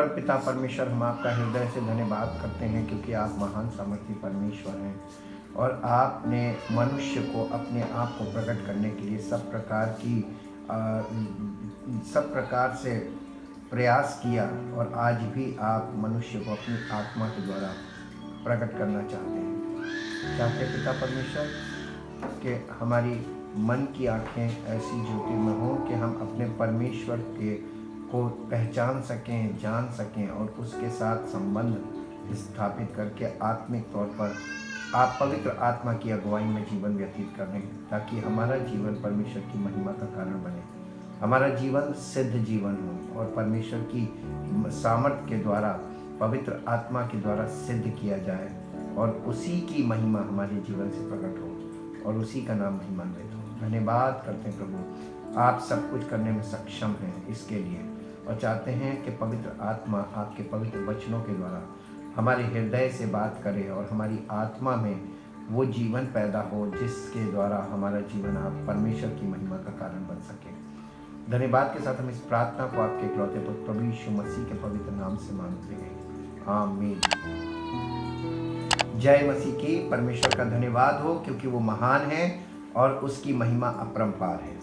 परमपिता परमेश्वर, हम आपका हृदय से धन्यवाद करते हैं क्योंकि आप महान सामर्थी परमेश्वर हैं और आपने मनुष्य को अपने आप को प्रकट करने के लिए सब प्रकार से प्रयास किया और आज भी आप मनुष्य को अपनी आत्मा के द्वारा प्रकट करना चाहते पिता परमेश्वर कि हमारी मन की आँखें ऐसी ज्योतिर्मय हों कि हम अपने परमेश्वर को पहचान सकें, जान सकें और उसके साथ संबंध स्थापित करके आत्मिक तौर पर आप पवित्र आत्मा की अगुवाई में जीवन व्यतीत करें, ताकि हमारा जीवन परमेश्वर की महिमा का कारण बने, हमारा जीवन सिद्ध जीवन हो और परमेश्वर की सामर्थ्य के द्वारा, पवित्र आत्मा के द्वारा सिद्ध किया जाए और उसी की महिमा हमारे जीवन से प्रकट हो और उसी का नाम महिमान्वित हो। धन्यवाद करते हैं प्रभु, आप सब कुछ करने में सक्षम हैं इसके लिए और चाहते हैं कि पवित्र आत्मा आपके पवित्र वचनों के द्वारा हमारे हृदय से बात करे और हमारी आत्मा में वो जीवन पैदा हो जिसके द्वारा हमारा जीवन आप परमेश्वर की महिमा का कारण बन सके। धन्यवाद के साथ हम इस प्रार्थना को आपके इकलौते पुत्र प्रभु यीशु मसीह के पवित्र नाम से मांगते हैं, आमीन। जय मसीह की। परमेश्वर का धन्यवाद हो क्योंकि वो महान है और उसकी महिमा अपरंपार है।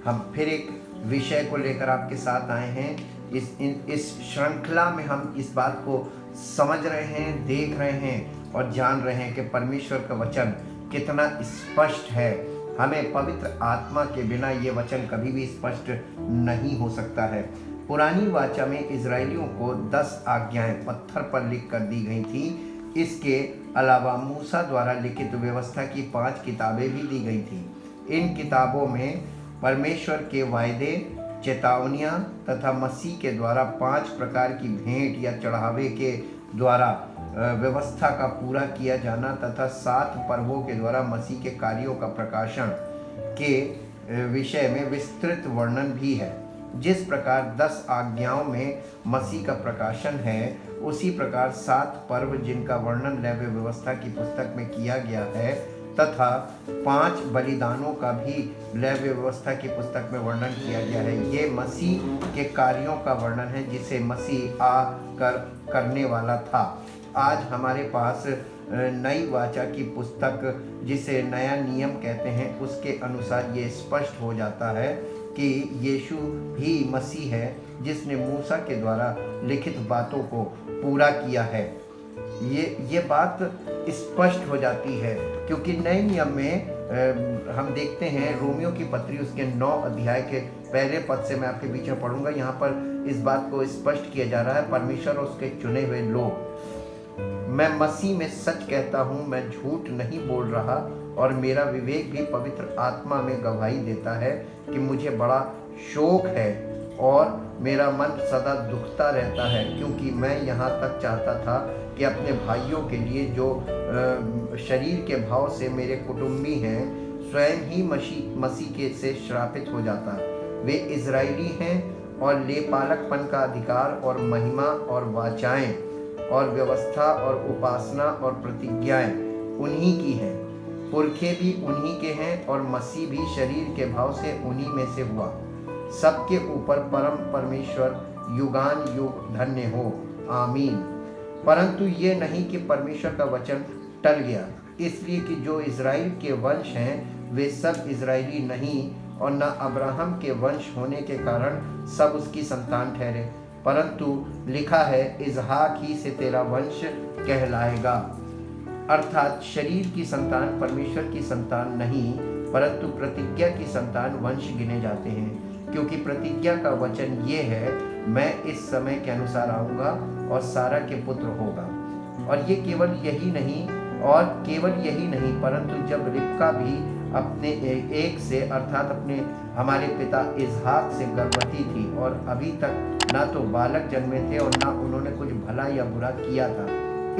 हम फिर एक विषय को लेकर आपके साथ आए हैं। इस श्रृंखला में हम इस बात को समझ रहे हैं, देख रहे हैं और जान रहे हैं कि परमेश्वर का वचन कितना स्पष्ट है। हमें पवित्र आत्मा के बिना ये वचन कभी भी स्पष्ट नहीं हो सकता है। पुरानी वाचा में इजरायलियों को 10 आज्ञाएं पत्थर पर लिख कर दी गई थी। इसके अलावा मूसा द्वारा लिखित व्यवस्था की 5 किताबें भी दी गई थी। इन किताबों में परमेश्वर के वायदे, चेतावनियाँ तथा मसीह के द्वारा 5 प्रकार की भेंट या चढ़ावे के द्वारा व्यवस्था का पूरा किया जाना तथा 7 पर्वों के द्वारा मसीह के कार्यों का प्रकाशन के विषय में विस्तृत वर्णन भी है। जिस प्रकार 10 आज्ञाओं में मसीह का प्रकाशन है, उसी प्रकार 7 पर्व जिनका वर्णन लेवी व्यवस्था की पुस्तक में किया गया है तथा 5 बलिदानों का भी लेवी व्यवस्था की पुस्तक में वर्णन किया गया है, ये मसीह के कार्यों का वर्णन है जिसे मसीह आकर करने वाला था। आज हमारे पास नई वाचा की पुस्तक जिसे नया नियम कहते हैं, उसके अनुसार ये स्पष्ट हो जाता है कि यीशु ही मसीह है जिसने मूसा के द्वारा लिखित बातों को पूरा किया है। ये बात स्पष्ट हो जाती है क्योंकि नए नियम में हम देखते हैं रोमियो की पत्री उसके 9 अध्याय के पहले पद से मैं आपके बीच में पढ़ूंगा। यहाँ पर इस बात को स्पष्ट किया जा रहा है, परमेश्वर और उसके चुने हुए लोग, मैं मसीह में सच कहता हूँ, मैं झूठ नहीं बोल रहा और मेरा विवेक भी पवित्र आत्मा में गवाही देता है कि मुझे बड़ा शोक है और मेरा मन सदा दुखता रहता है, क्योंकि मैं यहाँ तक चाहता था कि अपने भाइयों के लिए जो शरीर के भाव से मेरे कुटुंबी हैं स्वयं ही मसीह के से श्रापित हो जाता। वे इजरायली हैं और लेपालकपन का अधिकार और महिमा और वाचाएं और व्यवस्था और उपासना और प्रतिज्ञाएं उन्हीं की हैं, पुरखे भी उन्हीं के हैं और मसीह भी शरीर के भाव से उन्हीं में से हुआ। सबके ऊपर परम परमेश्वर युगान युग धन्य हो, आमीन। परंतु ये नहीं कि परमेश्वर का वचन टल गया, इसलिए कि जो इज़राइल के वंश हैं वे सब इज़राइली नहीं और न अब्राहम के वंश होने के कारण सब उसकी संतान ठहरे, परंतु लिखा है इसहाक ही से तेरा वंश कहलाएगा। अर्थात शरीर की संतान परमेश्वर की संतान नहीं, परंतु प्रतिज्ञा की संतान वंश गिने जाते हैं, क्योंकि प्रतिज्ञा का वचन ये है, मैं इस समय के अनुसार आऊँगा और सारा के पुत्र होगा। और ये केवल यही नहीं परंतु जब रिबका भी अपने एक से अर्थात अपने हमारे पिता इसहाक से गर्भवती थी और अभी तक ना तो बालक जन्मे थे और ना उन्होंने कुछ भला या बुरा किया था,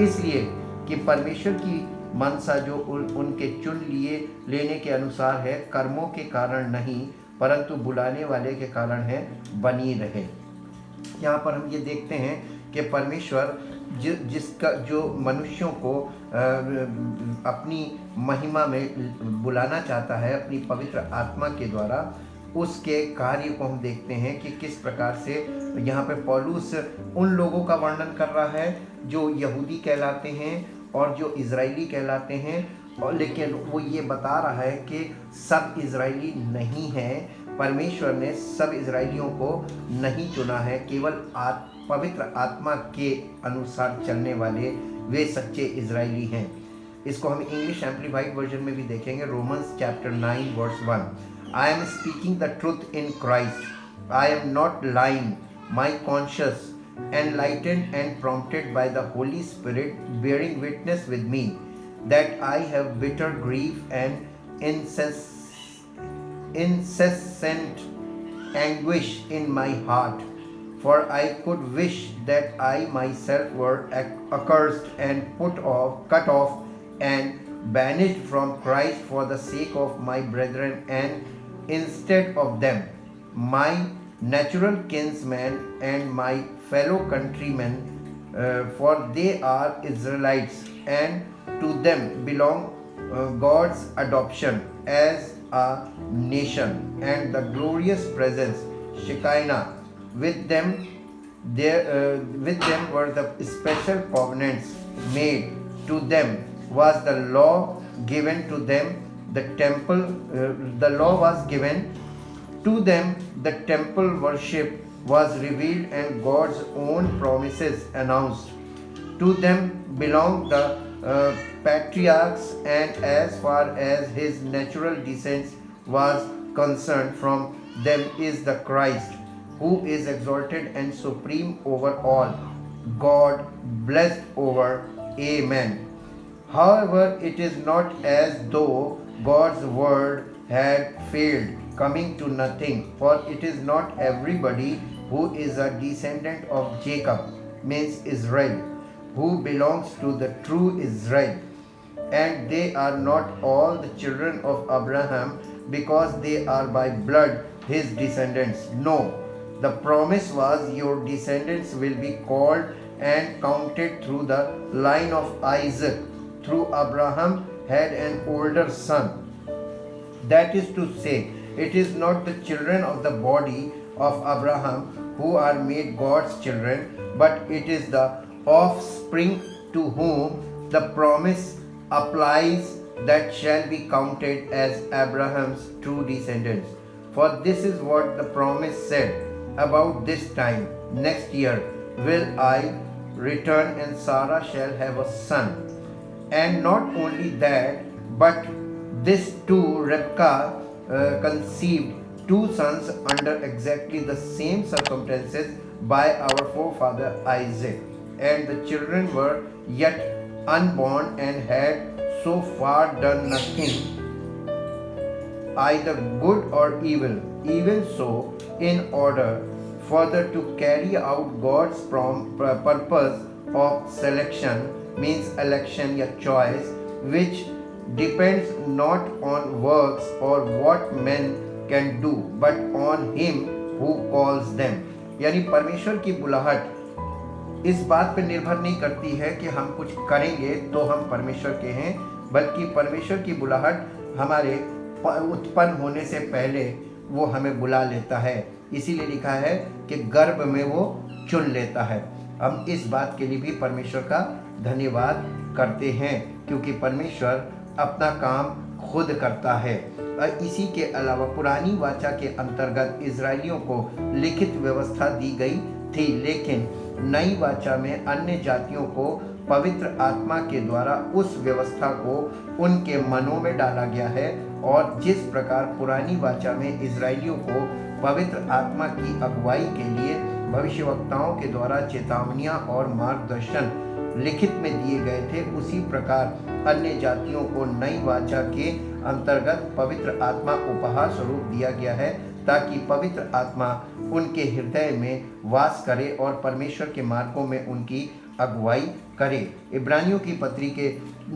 इसलिए कि परमेश्वर की मनसा जो उनके चुन लेने के अनुसार है, कर्मों के कारण नहीं परंतु बुलाने वाले के कारण है, बनी रहे। यहाँ पर हम ये देखते हैं कि परमेश्वर जो मनुष्यों को अपनी महिमा में बुलाना चाहता है अपनी पवित्र आत्मा के द्वारा, उसके कार्य को हम देखते हैं कि किस प्रकार से यहाँ पे पौलुस उन लोगों का वर्णन कर रहा है जो यहूदी कहलाते हैं और जो इजराइली कहलाते हैं, और लेकिन वो ये बता रहा है कि सब इजराइली नहीं हैं। परमेश्वर ने सब इजराइलियों को नहीं चुना है, केवल पवित्र आत्मा के अनुसार चलने वाले वे सच्चे इजराइली हैं। इसको हम इंग्लिश एम्प्लीफाइड वर्जन में भी देखेंगे। Romans chapter 9 verse 1, I am speaking the truth in Christ, I am not lying, my conscious enlightened and prompted by the Holy Spirit, bearing witness with me that I have bitter grief and incessant anguish in my heart. For I could wish that I myself were accursed and cut off and banished from Christ for the sake of my brethren, and instead of them, my natural kinsmen and my fellow countrymen, for they are Israelites, and to them belong God's adoption as a nation and the glorious presence Shekinah. With them were the special covenants made. To them was the law given to them. The law was given to them. The temple worship was revealed and God's own promises announced. To them belong the patriarchs, and as far as his natural descent was concerned, from them is the Christ, who is exalted and supreme over all, God blessed over. Amen. However, it is not as though God's word had failed, coming to nothing, for it is not everybody who is a descendant of Jacob, means Israel, who belongs to the true Israel. And they are not all the children of Abraham, because they are by blood his descendants. No, the promise was, your descendants will be called and counted through the line of Isaac. Through Abraham had an older son. That is to say, it is not the children of the body of Abraham who are made God's children, but it is the offspring to whom the promise applies that shall be counted as Abraham's true descendants. For this is what the promise said, about this time next year will I return, and Sarah shall have a son. And not only that, but this too Rebekah conceived two sons under exactly the same circumstances by our forefather Isaac. And the children were yet unborn and had so far done nothing, either good or evil. Even so, in order further to carry out God's purpose of selection, means election or choice, which depends not on works or what men can do, but on him who calls them. यानी परमेश्वर की बुलाहट इस बात पर निर्भर नहीं करती है कि हम कुछ करेंगे तो हम परमेश्वर के हैं, बल्कि परमेश्वर की बुलाहट हमारे उत्पन्न होने से पहले वो हमें बुला लेता है। इसीलिए लिखा है कि गर्भ में वो चुन लेता है। हम इस बात के लिए भी परमेश्वर का धन्यवाद करते हैं, क्योंकि परमेश्वर अपना काम खुद करता है। और इसी के अलावा पुरानी वाचा के अंतर्गत इजरायलियों को लिखित व्यवस्था दी गई थी, लेकिन नई वाचा में अन्य जातियों को पवित्र आत्मा के द्वारा उस व्यवस्था को उनके मनों में डाला गया है। और जिस प्रकार पुरानी वाचा में इजरायलियों को पवित्र आत्मा की अगुवाई के लिए भविष्यवक्ताओं के द्वारा चेतावनियां और मार्गदर्शन लिखित में दिए गए थे, उसी प्रकार अन्य जातियों को नई वाचा के अंतर्गत पवित्र आत्मा उपहार स्वरूप दिया गया है, ताकि पवित्र आत्मा उनके हृदय में वास करे और परमेश्वर के मार्गों में उनकी अगुवाई करे। इब्रानियों की पत्री के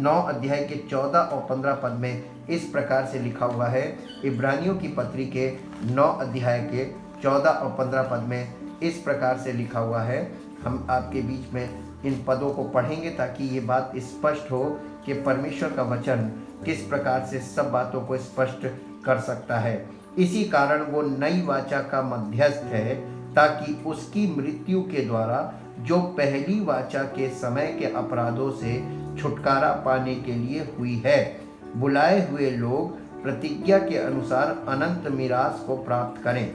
9 अध्याय के 14 और 15 पद में इस प्रकार से लिखा हुआ है। इब्रानियों की पत्री के 9 अध्याय के 14 और 15 पद में इस प्रकार से लिखा हुआ है। हम आपके बीच में इन पदों को पढ़ेंगे ताकि ये बात स्पष्ट हो कि परमेश्वर का वचन किस प्रकार से सब बातों को स्पष्ट कर सकता है। इसी कारण वो नई वाचा का मध्यस्थ है, ताकि उसकी मृत्यु के द्वारा जो पहली वाचा के समय के अपराधों से छुटकारा पाने के लिए हुई है, बुलाए हुए लोग प्रतिज्ञा के अनुसार अनंत मीरास को प्राप्त करें।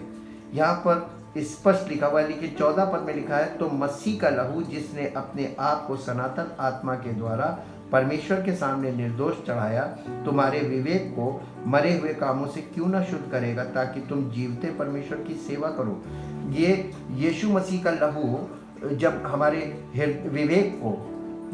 यहाँ पर स्पष्ट लिखा हुआ है, लेकिन 14 पद में लिखा है, तो मसीह का लहू जिसने अपने आप को सनातन आत्मा के द्वारा परमेश्वर के सामने निर्दोष चढ़ाया, तुम्हारे विवेक को मरे हुए कामों से क्यों न शुद्ध करेगा, ताकि तुम जीवते परमेश्वर की सेवा करो। ये यीशु मसीह का लहू जब हमारे विवेक को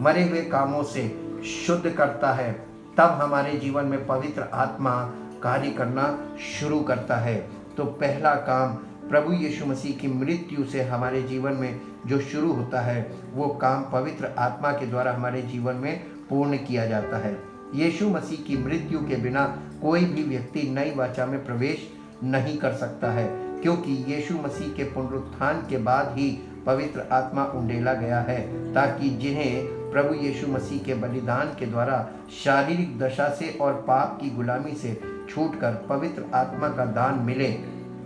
मरे हुए कामों से शुद्ध करता है, तब हमारे जीवन में पवित्र आत्मा कार्य करना शुरू करता है। तो पहला काम प्रभु यीशु मसीह की मृत्यु से हमारे जीवन में जो शुरू होता है, वो काम पवित्र आत्मा के द्वारा हमारे जीवन में पूर्ण किया जाता है। यीशु मसीह की मृत्यु के बिना कोई भी व्यक्ति नई वाचा में प्रवेश नहीं कर सकता है, क्योंकि यीशु मसीह के पुनरुत्थान के बाद ही पवित्र आत्मा उंडेला गया है, ताकि जिन्हें प्रभु यीशु मसीह के बलिदान के द्वारा शारीरिक दशा से और पाप की गुलामी से छूटकर पवित्र आत्मा का दान मिले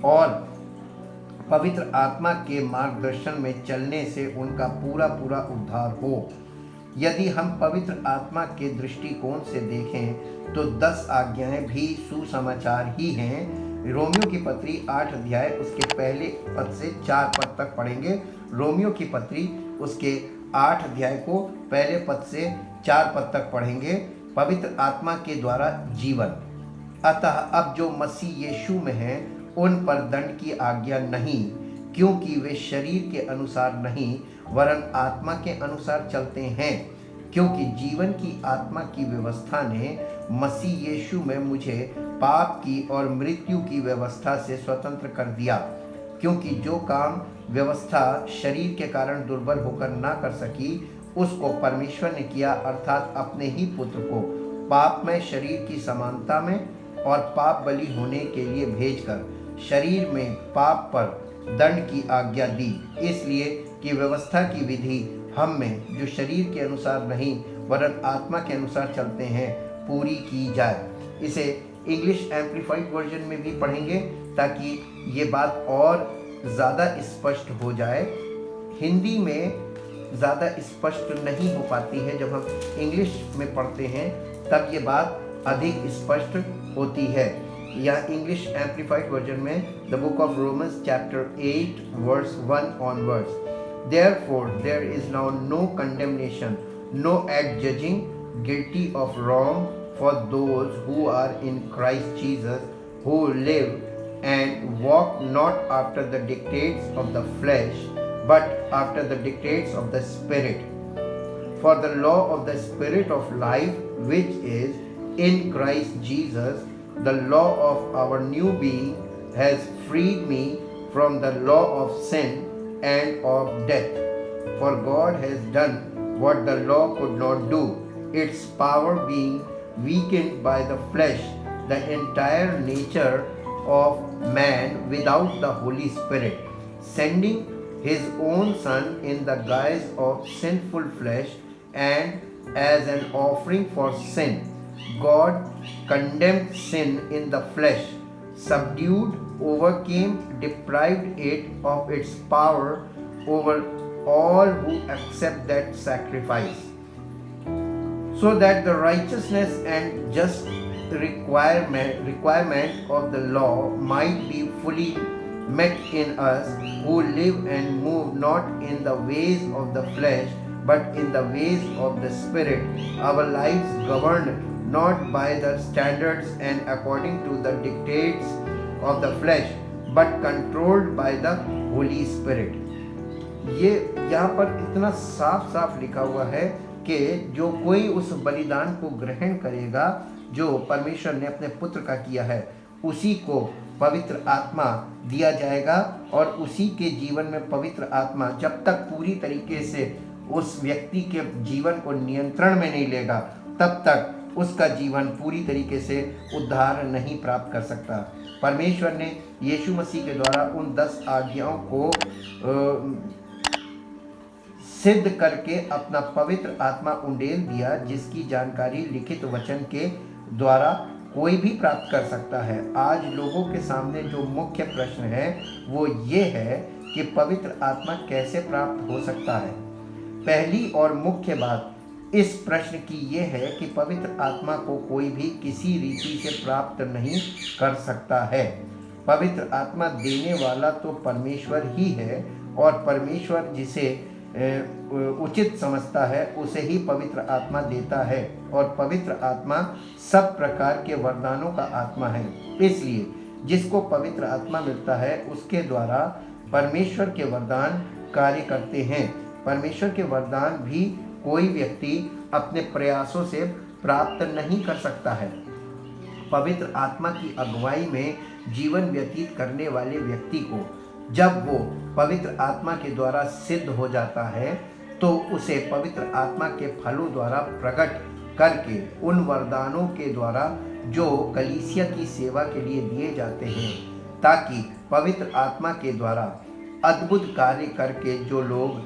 और पवित्र आत्मा के मार्गदर्शन में चलने से उनका पूरा पूरा उद्धार हो। यदि हम पवित्र आत्मा के दृष्टिकोण से देखें तो 10 आज्ञाएं भी सुसमाचार ही हैं। रोमियो की पत्री 8 अध्याय उसके पहले पद से 4 पद तक पढ़ेंगे। रोमियो की पत्री उसके 8 अध्याय को पहले पद से 4 पद तक पढ़ेंगे। पवित्र आत्मा के द्वारा जीवन। अतः अब जो मसीह यीशु में हैं, उन पर दंड की आज्ञा नहीं, क्योंकि वे शरीर के अनुसार नहीं वरन आत्मा के अनुसार चलते हैं। क्योंकि जीवन की आत्मा की व्यवस्था ने मसीह यीशु में मुझे पाप की और मृत्यु की व्यवस्था से स्वतंत्र कर दिया। क्योंकि जो काम व्यवस्था शरीर के कारण दुर्बल होकर ना कर सकी, उसको परमेश्वर ने किया, अर्थात अपने ही पुत्र को पाप में शरीर की समानता में और पाप बलि होने के लिए भेजकर शरीर में पाप पर दंड की आज्ञा दी, इसलिए कि व्यवस्था की विधि हम में जो शरीर के अनुसार नहीं वरन आत्मा के अनुसार चलते हैं पूरी की जाए। इसे इंग्लिश एम्प्लीफाइड वर्जन में भी पढ़ेंगे ताकि ये बात और ज़्यादा स्पष्ट हो जाए। हिंदी में ज़्यादा स्पष्ट नहीं हो पाती है, जब हम इंग्लिश में पढ़ते हैं तब ये बात अधिक स्पष्ट होती है। या इंग्लिश एम्प्लीफाइड वर्जन में the book of Romans chapter 8 verse 1 onwards, Therefore there is now no condemnation, no act judging guilty of wrong for those who are in Christ Jesus, who live and walk not after the dictates of the flesh, but after the dictates of the Spirit. For the law of the Spirit of life, which is in Christ Jesus, the law of our new being, has freed me from the law of sin and of death. For God has done what the law could not do, its power being weakened by the flesh, the entire nature of man without the Holy Spirit, sending his own Son in the guise of sinful flesh, and as an offering for sin, God condemned sin in the flesh, subdued, overcame, deprived it of its power over all who accept that sacrifice, so that the righteousness and just requirement of the law might be fully met in us, who live and move not in the ways of the flesh, but in the ways of the Spirit, our lives governed not by the standards and according to the dictates of the flesh, but controlled by the Holy Spirit. ये यहाँ पर इतना साफ साफ लिखा हुआ है कि जो कोई उस बलिदान को ग्रहण करेगा जो परमेश्वर ने अपने पुत्र का किया है, उसी को पवित्र आत्मा दिया जाएगा, और उसी के जीवन में पवित्र आत्मा जब तक पूरी तरीके से उस व्यक्ति के जीवन को नियंत्रण में नहीं लेगा, तब तक उसका जीवन पूरी तरीके से उद्धार नहीं प्राप्त कर सकता। परमेश्वर ने यीशु मसीह के द्वारा उन 10 आज्ञाओं को सिद्ध करके अपना पवित्र आत्मा उंडेल दिया, जिसकी जानकारी लिखित वचन के द्वारा कोई भी प्राप्त कर सकता है। आज लोगों के सामने जो मुख्य प्रश्न है वो ये है कि पवित्र आत्मा कैसे प्राप्त हो सकता है। पहली और मुख्य बात इस प्रश्न की ये है कि पवित्र आत्मा को कोई भी किसी रीति से प्राप्त नहीं कर सकता है। पवित्र आत्मा देने वाला तो परमेश्वर ही है और परमेश्वर जिसे उचित समझता है उसे ही पवित्र आत्मा देता है और पवित्र आत्मा सब प्रकार के वरदानों का आत्मा है। इसलिए जिसको पवित्र आत्मा मिलता है उसके द्वारा परमेश्वर के वरदान कार्य करते हैं। परमेश्वर के वरदान भी कोई व्यक्ति अपने प्रयासों से प्राप्त नहीं कर सकता है। पवित्र आत्मा की अगुवाई में जीवन व्यतीत करने वाले व्यक्ति को जब वो पवित्र आत्मा के द्वारा सिद्ध हो जाता है तो उसे पवित्र आत्मा के फलों द्वारा प्रकट करके उन वरदानों के द्वारा जो कलीसिया की सेवा के लिए दिए जाते हैं, ताकि पवित्र आत्मा के द्वारा अद्भुत कार्य करके जो लोग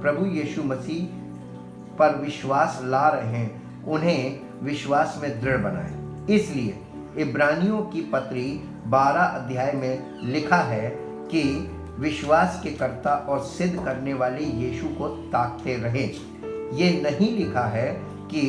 प्रभु यीशु मसीह पर विश्वास ला रहे हैं उन्हें विश्वास में दृढ़ बनाए। इसलिए इब्रानियों की पत्री 12 अध्याय में लिखा है कि विश्वास के कर्ता और सिद्ध करने वाले यीशु को ताकते रहें। ये नहीं लिखा है कि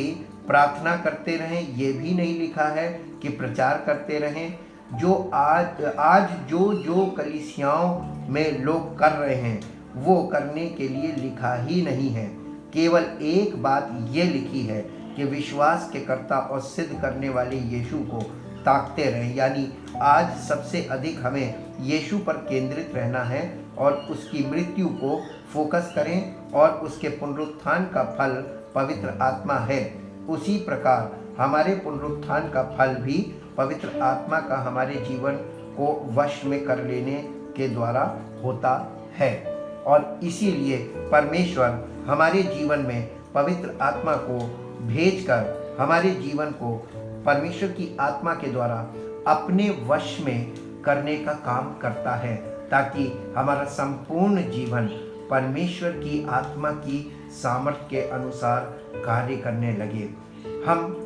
प्रार्थना करते रहें, ये भी नहीं लिखा है कि प्रचार करते रहें। जो आज जो कलीसियाओं में लोग कर रहे हैं वो करने के लिए लिखा ही नहीं है। केवल एक बात ये लिखी है कि विश्वास के कर्ता और सिद्ध करने वाले यीशु को ताकते रहें। यानी आज सबसे अधिक हमें यीशु पर केंद्रित रहना है और उसकी मृत्यु को फोकस करें और उसके पुनरुत्थान का फल पवित्र आत्मा है। उसी प्रकार हमारे पुनरुत्थान का फल भी पवित्र आत्मा का हमारे जीवन को वश में कर लेने के द्वारा होता है। और इसीलिए परमेश्वर हमारे जीवन में पवित्र आत्मा को भेजकर हमारे जीवन को परमेश्वर की आत्मा के द्वारा अपने वश में करने का काम करता है, ताकि हमारा संपूर्ण जीवन परमेश्वर की आत्मा की सामर्थ्य के अनुसार कार्य करने लगे। हम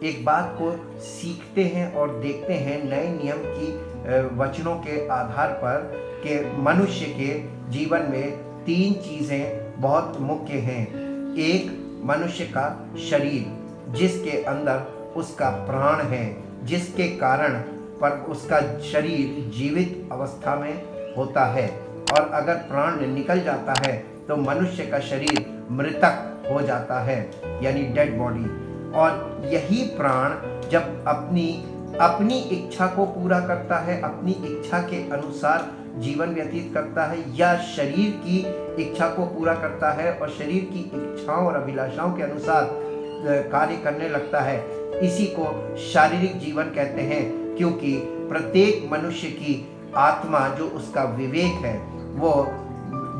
एक बात को सीखते हैं और देखते हैं नए नियम की वचनों के आधार पर कि मनुष्य के जीवन में 3 चीज़ें बहुत मुख्य हैं। एक, मनुष्य का शरीर जिसके अंदर उसका प्राण है, जिसके कारण पर उसका शरीर जीवित अवस्था में होता है, और अगर प्राण निकल जाता है तो मनुष्य का शरीर मृतक हो जाता है, यानी डेड बॉडी। और यही प्राण जब अपनी इच्छा को पूरा करता है, अपनी इच्छा के अनुसार जीवन व्यतीत करता है, या शरीर की इच्छा को पूरा करता है और शरीर की इच्छाओं और अभिलाषाओं के अनुसार कार्य करने लगता है, इसी को शारीरिक जीवन कहते हैं। क्योंकि प्रत्येक मनुष्य की आत्मा जो उसका विवेक है वो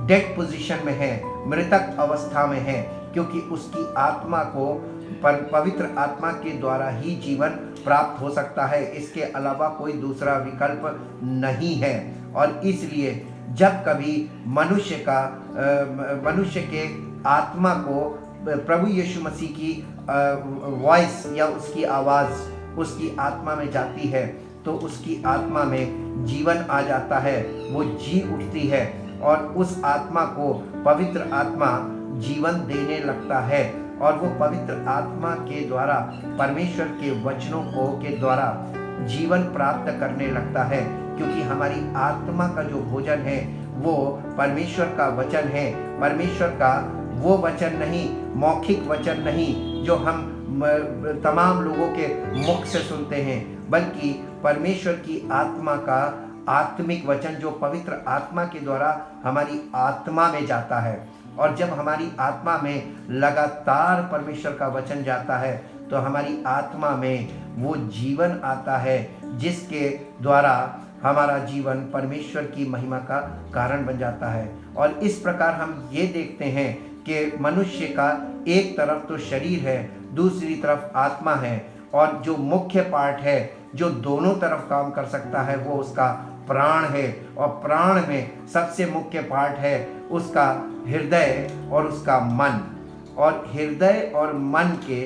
डेड पोजीशन में है, मृतक अवस्था में है, क्योंकि उसकी आत्मा को पवित्र आत्मा के द्वारा ही जीवन प्राप्त हो सकता है। इसके अलावा कोई दूसरा विकल्प नहीं है। और इसलिए जब कभी मनुष्य के आत्मा को प्रभु यीशु मसीह की वॉइस या उसकी आवाज़ उसकी आत्मा में जाती है तो उसकी आत्मा में जीवन आ जाता है, वो जी उठती है और उस आत्मा को पवित्र आत्मा जीवन देने लगता है। और वो पवित्र आत्मा के द्वारा परमेश्वर के वचनों के द्वारा जीवन प्राप्त करने लगता है, क्योंकि हमारी आत्मा का जो भोजन है वो परमेश्वर का वचन है। परमेश्वर का वो वचन नहीं, मौखिक वचन नहीं जो हम तमाम लोगों के मुख से सुनते हैं, बल्कि परमेश्वर की आत्मा का आत्मिक वचन जो पवित्र आत्मा के द्वारा हमारी आत्मा में जाता है। और जब हमारी आत्मा में लगातार परमेश्वर का वचन जाता है तो हमारी आत्मा में वो जीवन आता है, जिसके द्वारा हमारा जीवन परमेश्वर की महिमा का कारण बन जाता है। और इस प्रकार हम ये देखते हैं कि मनुष्य का एक तरफ तो शरीर है, दूसरी तरफ आत्मा है, और जो मुख्य पार्ट है जो दोनों तरफ काम कर सकता है वो उसका प्राण है। और प्राण में सबसे मुख्य पार्ट है उसका हृदय और उसका मन। और हृदय और मन के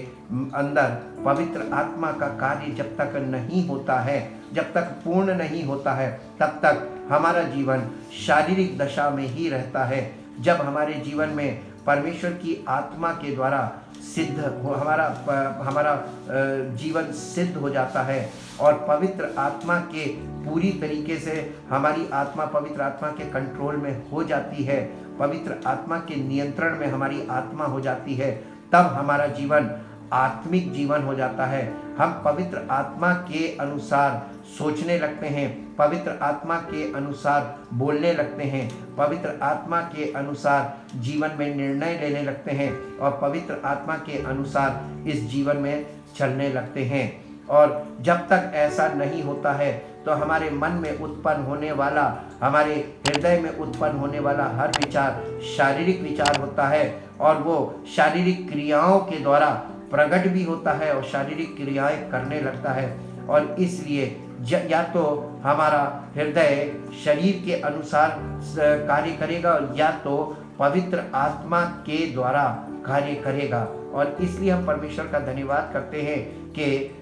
अंदर पवित्र आत्मा का कार्य जब तक नहीं होता है, जब तक पूर्ण नहीं होता है, तब तक हमारा जीवन शारीरिक दशा में ही रहता है। जब हमारे जीवन में परमेश्वर की आत्मा के द्वारा सिद्ध हो, हमारा जीवन सिद्ध हो जाता है और पवित्र आत्मा के पूरी तरीके से हमारी आत्मा पवित्र आत्मा के कंट्रोल में हो जाती है, पवित्र आत्मा के नियंत्रण में हमारी आत्मा हो जाती है, तब हमारा जीवन आत्मिक जीवन हो जाता है। हम पवित्र आत्मा के अनुसार सोचने लगते हैं, पवित्र आत्मा के अनुसार बोलने लगते हैं, पवित्र आत्मा के अनुसार जीवन में निर्णय लेने लगते हैं और पवित्र आत्मा के अनुसार इस जीवन में चलने लगते हैं। और जब तक ऐसा नहीं होता है तो हमारे मन में उत्पन्न होने वाला, हमारे हृदय में उत्पन्न होने वाला हर विचार शारीरिक विचार होता है और वो शारीरिक क्रियाओं के द्वारा प्रकट भी होता है और शारीरिक क्रियाएं करने लगता है। और इसलिए या तो हमारा हृदय शरीर के अनुसार कार्य करेगा या तो पवित्र आत्मा के द्वारा कार्य करेगा। और इसलिए हम परमेश्वर का धन्यवाद करते हैं कि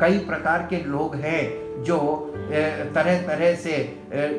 कई प्रकार के लोग हैं जो तरह तरह से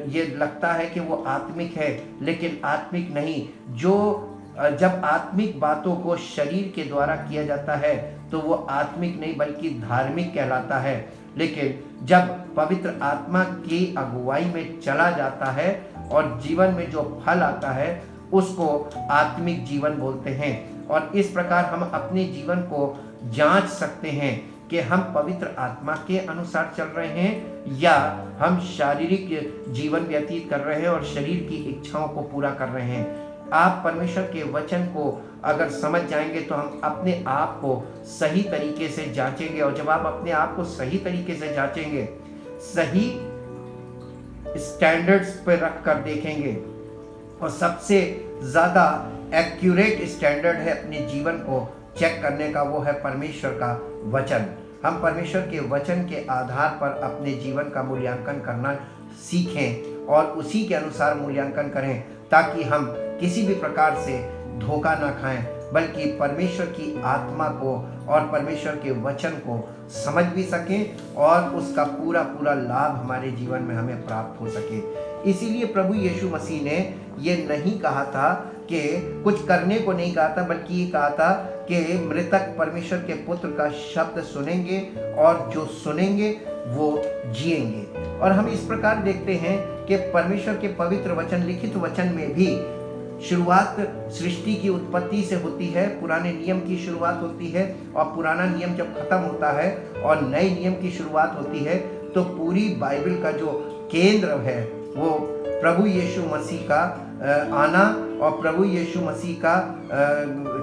ये लगता है कि वो आत्मिक है, लेकिन आत्मिक नहीं। जो जब आत्मिक बातों को शरीर के द्वारा किया जाता है तो वो आत्मिक नहीं बल्कि धार्मिक कहलाता है। लेकिन जब पवित्र आत्मा की अगुवाई में चला जाता है और जीवन में जो फल आता है उसको आत्मिक जीवन बोलते हैं। और इस प्रकार हम अपने जीवन को जांच सकते हैं कि हम पवित्र आत्मा के अनुसार चल रहे हैं या हम शारीरिक जीवन व्यतीत कर रहे हैं और शरीर की इच्छाओं को पूरा कर रहे हैं। आप परमेश्वर के वचन को अगर समझ जाएंगे तो हम अपने आप को सही तरीके से जांचेंगे। और जब आप अपने आप को सही तरीके से जांचेंगे, सही स्टैंडर्ड्स पर रख कर देखेंगे, और सबसे ज़्यादा एक्यूरेट स्टैंडर्ड है अपने जीवन को चेक करने का, वो है परमेश्वर का वचन। हम परमेश्वर के वचन के आधार पर अपने जीवन का मूल्यांकन करना सीखें और उसी के अनुसार मूल्यांकन करें, ताकि हम किसी भी प्रकार से धोखा ना खाएं, बल्कि परमेश्वर की आत्मा को और परमेश्वर के वचन को समझ भी सकें और उसका पूरा पूरा लाभ हमारे जीवन में हमें प्राप्त हो सके। इसीलिए प्रभु यीशु मसीह ने ये नहीं कहा था कि कुछ करने को नहीं कहा था, बल्कि ये कहा था कि मृतक परमेश्वर के पुत्र का शब्द सुनेंगे और जो सुनेंगे वो जिएंगे। और हम इस प्रकार देखते हैं कि परमेश्वर के पवित्र वचन, लिखित वचन में भी शुरुआत सृष्टि की उत्पत्ति से होती है, पुराने नियम की शुरुआत होती है, और पुराना नियम जब खत्म होता है और नए नियम की शुरुआत होती है तो पूरी बाइबल का जो केंद्र है वो प्रभु यीशु मसीह का आना और प्रभु यीशु मसीह का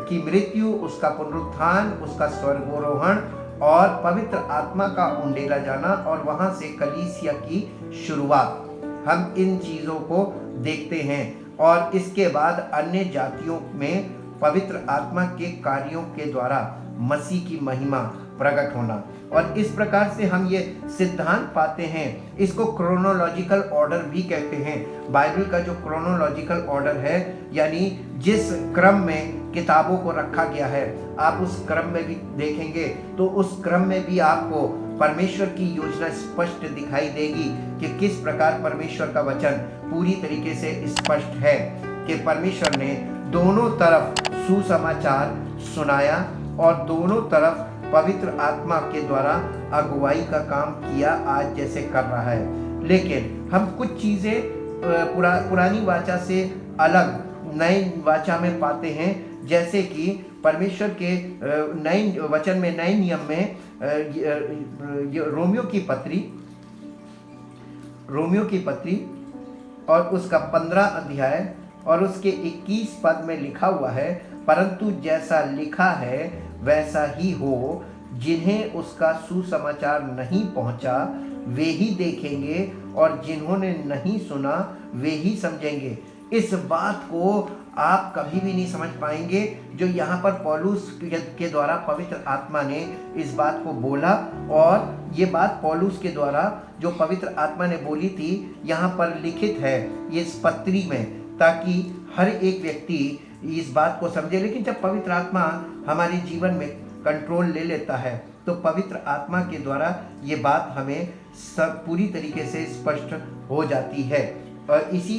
की मृत्यु, उसका पुनरुत्थान, उसका स्वर्गारोहण और पवित्र आत्मा का उंडेला जाना और वहाँ से कलीसिया की शुरुआत, हम इन चीज़ों को देखते हैं। और इसके बाद अन्य जातियों में पवित्र आत्मा के कार्यों के द्वारा मसीह की महिमा प्रकट होना। और इस प्रकार से हम ये सिद्धांत पाते हैं, इसको क्रोनोलॉजिकल ऑर्डर भी कहते हैं। बाइबल का जो क्रोनोलॉजिकल ऑर्डर है, यानी जिस क्रम में किताबों को रखा गया है, आप उस क्रम में भी देखेंगे तो उस क्रम में भी आपको परमेश्वर की योजना स्पष्ट दिखाई देगी कि किस प्रकार परमेश्वर का वचन पूरी तरीके से स्पष्ट है कि परमेश्वर ने दोनों तरफ सुसमाचार सुनाया और दोनों तरफ पवित्र आत्मा के द्वारा अगुवाई का काम किया, आज जैसे कर रहा है। लेकिन हम कुछ चीज़ें पुरानी वाचा से अलग नए वाचा में पाते हैं, जैसे कि परमेश्वर के नए वचन में, नए नियम में रोमियो की पत्री और उसका 15 अध्याय और उसके 21 पद में लिखा हुआ है, परंतु जैसा लिखा है वैसा ही हो, जिन्हें उसका सुसमाचार नहीं पहुंचा वे ही देखेंगे और जिन्होंने नहीं सुना वे ही समझेंगे। इस बात को आप कभी भी नहीं समझ पाएंगे जो यहाँ पर पौलुस के द्वारा पवित्र आत्मा ने इस बात को बोला, और ये बात पौलुस के द्वारा जो पवित्र आत्मा ने बोली थी यहाँ पर लिखित है इस पत्री में, ताकि हर एक व्यक्ति इस बात को समझे। लेकिन जब पवित्र आत्मा हमारे जीवन में कंट्रोल ले लेता है तो पवित्र आत्मा के द्वारा ये बात हमें सब पूरी तरीके से स्पष्ट हो जाती है। और इसी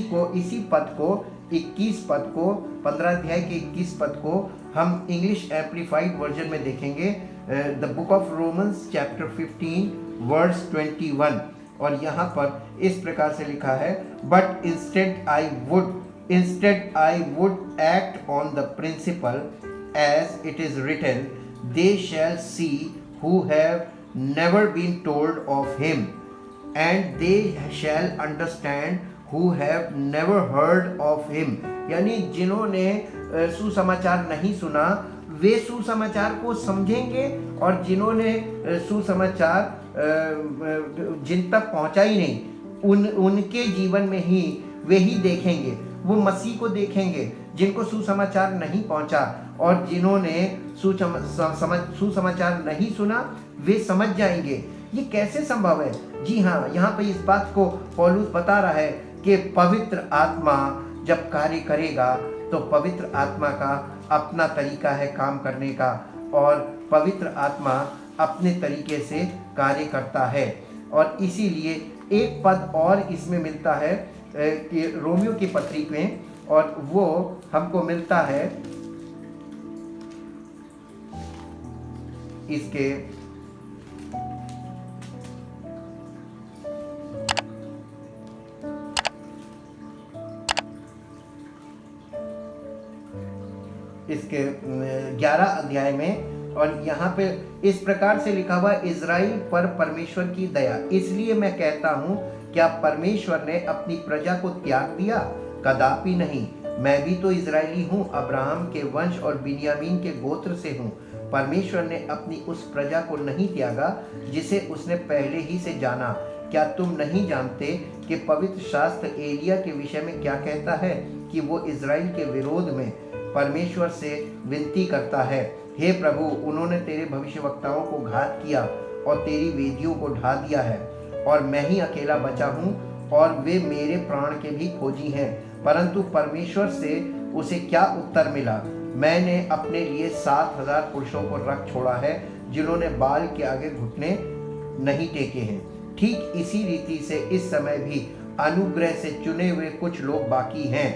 पद को 21 पद को 15 अध्याय के 21 पद को हम इंग्लिश एम्प्लीफाइड वर्जन में देखेंगे। The book of Romans chapter 15 verse 21, और यहाँ पर इस प्रकार से लिखा है, but instead I would act on the principle as it is written, they shall see who have never been told of him, and they shall understand who have never heard of him। यानी जिन्होंने सुसमाचार नहीं सुना वे सुसमाचार को समझेंगे, और जिन्होंने सुसमाचार जिन तक पहुंचा ही नहीं उनके जीवन में ही वे ही देखेंगे, वो मसीह को देखेंगे जिनको सुसमाचार नहीं पहुंचा, और जिन्होंने सुसमाचार नहीं सुना वे समझ जाएंगे। ये कैसे संभव है? जी हाँ, यहाँ पे इस बात को पौलुस बता रहा है कि पवित्र आत्मा जब कार्य करेगा तो पवित्र आत्मा का अपना तरीका है काम करने का, और पवित्र आत्मा अपने तरीके से कार्य करता है। और इसीलिए एक पद और इसमें मिलता है कि रोमियो की पत्री में, और वो हमको मिलता है इसके 11 अध्याय में, और यहाँ पे इस प्रकार से लिखा हुआ, इज़राइल पर परमेश्वर की दया। इसलिए मैं कहता हूँ, क्या परमेश्वर ने अपनी प्रजा को त्याग दिया? कदापि नहीं। मैं भी तो इज़राइली हूँ, अब्राहम के वंश और बिन्यामीन के गोत्र से हूँ। परमेश्वर ने अपनी उस प्रजा को नहीं त्यागा जिसे उसने पहले ही से जाना। क्या तुम नहीं जानते कि पवित्र शास्त्र एलिया के विषय में क्या कहता है कि वो इज़राइल के विरोध में परमेश्वर से विनती करता है, हे प्रभु, उन्होंने तेरे भविष्यवक्ताओं को घात किया और तेरी वेदियों को ढा दिया है, और मैं ही अकेला बचा हूँ और वे मेरे प्राण के भी खोजी हैं। परंतु परमेश्वर से उसे क्या उत्तर मिला? मैंने अपने लिए 7,000 पुरुषों को रख छोड़ा है जिन्होंने बाल के आगे घुटने नहीं टेके हैं। ठीक इसी रीति से इस समय भी अनुग्रह से चुने हुए कुछ लोग बाकी हैं।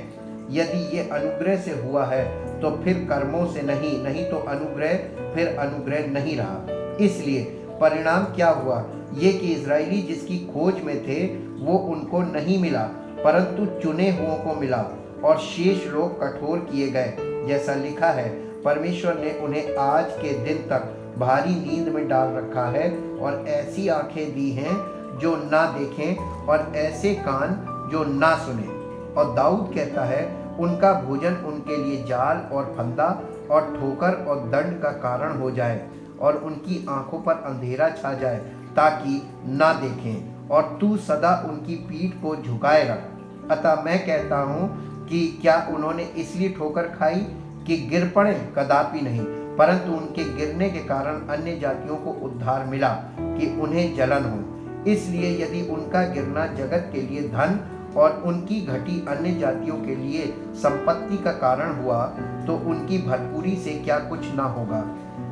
यदि ये अनुग्रह से हुआ है तो फिर कर्मों से नहीं, नहीं तो अनुग्रह फिर अनुग्रह नहीं रहा। इसलिए परिणाम क्या हुआ? ये कि इज़राइली जिसकी खोज में थे वो उनको नहीं मिला, परंतु चुने हुओं को मिला, और शेष लोग कठोर किए गए। जैसा लिखा है, परमेश्वर ने उन्हें आज के दिन तक भारी नींद में डाल रखा है, और ऐसी आंखें दी हैं जो ना देखें, और ऐसे कान जो ना सुने। और दाऊद कहता है, उनका भोजन उनके लिए जाल और फंदा और ठोकर और दंड का कारण हो जाए, और उनकी आंखों पर अंधेरा छा जाए ताकि ना देखें, और तू सदा उनकी पीठ को झुकाए रख। अतः मैं कहता हूँ कि क्या उन्होंने इसलिए ठोकर खाई कि गिर पड़े? कदापि नहीं, परंतु उनके गिरने के कारण अन्य जातियों को उद्धार मिला कि उन्हें जलन हो। इसलिए यदि उनका गिरना जगत के लिए धन और उनकी घटी अन्य जातियों के लिए संपत्ति का कारण हुआ, तो उनकी भरपूरी से क्या कुछ ना होगा।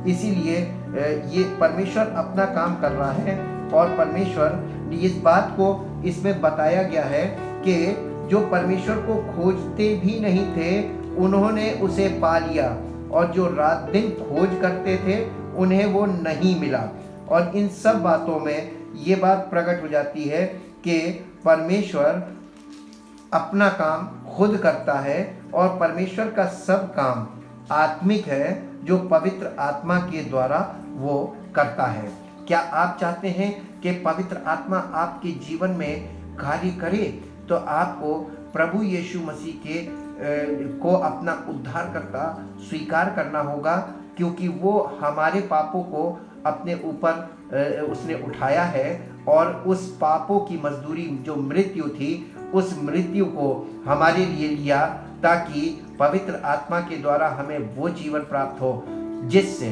इसीलिए ये परमेश्वर अपना काम कर रहा है, और परमेश्वर इस बात को इसमें बताया गया है कि जो परमेश्वर को खोजते भी नहीं थे उन्होंने उसे पा लिया, और जो रात दिन खोज करते थे उन्हें वो नहीं मिला। और इन सब बातों में ये बात प्रकट हो जाती है कि परमेश्वर अपना काम खुद करता है, और परमेश्वर का सब काम आत्मिक है जो पवित्र आत्मा के द्वारा वो करता है। क्या आप चाहते हैं कि पवित्र आत्मा आपके जीवन में कार्य करे? तो आपको प्रभु यीशु मसीह के को अपना उद्धारकर्ता स्वीकार करना होगा, क्योंकि वो हमारे पापों को अपने ऊपर उसने उठाया है, और उस पापों की मजदूरी जो मृत्यु थी उस मृत्यु को हमारे लिए लिया, ताकि पवित्र आत्मा के द्वारा हमें वो जीवन प्राप्त हो जिससे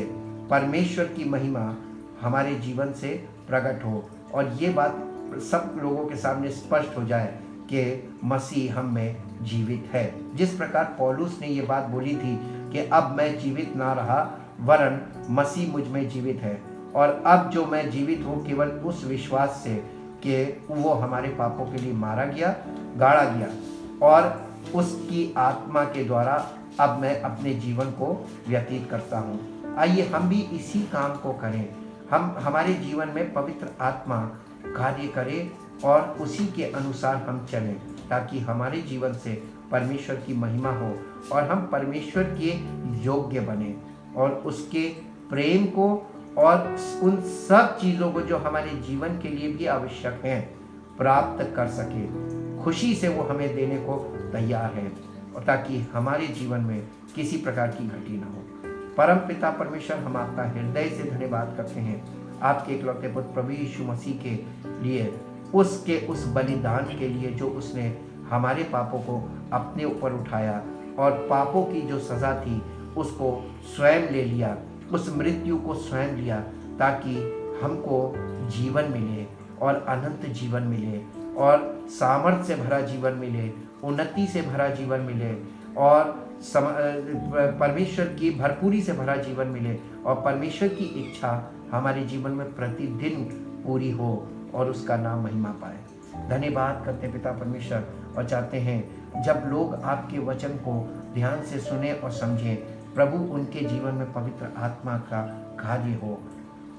परमेश्वर की महिमा हमारे जीवन से प्रकट हो, और ये बात सब लोगों के सामने स्पष्ट हो जाए कि मसीह हम में जीवित है। जिस प्रकार पौलुस ने ये बात बोली थी कि अब मैं जीवित ना रहा वरन मसीह मुझ में जीवित है, और अब जो मैं जीवित हूँ केवल उस विश्वास से कि वो हमारे पापों के लिए मारा गया, गाड़ा गया, और उसकी आत्मा के द्वारा अब मैं अपने जीवन को व्यतीत करता हूँ। आइए हम भी इसी काम को करें। हम हमारे जीवन में पवित्र आत्मा कार्य करे और उसी के अनुसार हम चलें, ताकि हमारे जीवन से परमेश्वर की महिमा हो और हम परमेश्वर के योग्य बने और उसके प्रेम को और उन सब चीज़ों को जो हमारे जीवन के लिए भी आवश्यक हैं प्राप्त कर सके। खुशी से वो हमें देने को तैयार है, और ताकि हमारे जीवन में किसी प्रकार की घटी ना हो। परम पिता परमेश्वर, हम आपका हृदय से धन्यवाद करते हैं आपके इकलौते पुत्र प्रभु यीशु मसीह के लिए, उसके उस बलिदान के लिए जो उसने हमारे पापों को अपने ऊपर उठाया और पापों की जो सज़ा थी उसको स्वयं ले लिया, उस मृत्यु को स्वयं लिया, ताकि हमको जीवन मिले और अनंत जीवन मिले और सामर्थ्य से भरा जीवन मिले, उन्नति से भरा जीवन मिले और परमेश्वर की भरपूरी से भरा जीवन मिले, और परमेश्वर की इच्छा हमारे जीवन में प्रतिदिन पूरी हो और उसका नाम महिमा पाए। धन्यवाद करते पिता परमेश्वर, और चाहते हैं जब लोग आपके वचन को ध्यान से सुने और समझें, प्रभु उनके जीवन में पवित्र आत्मा का कार्य हो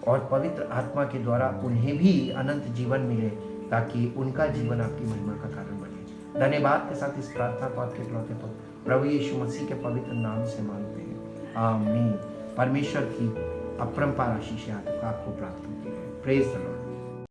और पवित्र आत्मा के द्वारा उन्हें भी अनंत जीवन मिले, ताकि उनका जीवन आपकी महिमा का कारण बने। धन्यवाद के साथ इस प्रार्थना को आपके इकलौते पुत्र प्रभु यीशु मसीह के पवित्र नाम से मांगते हैं, आमीन। परमेश्वर की अपरंपार आशीष आपको प्राप्त होती है। Praise the Lord.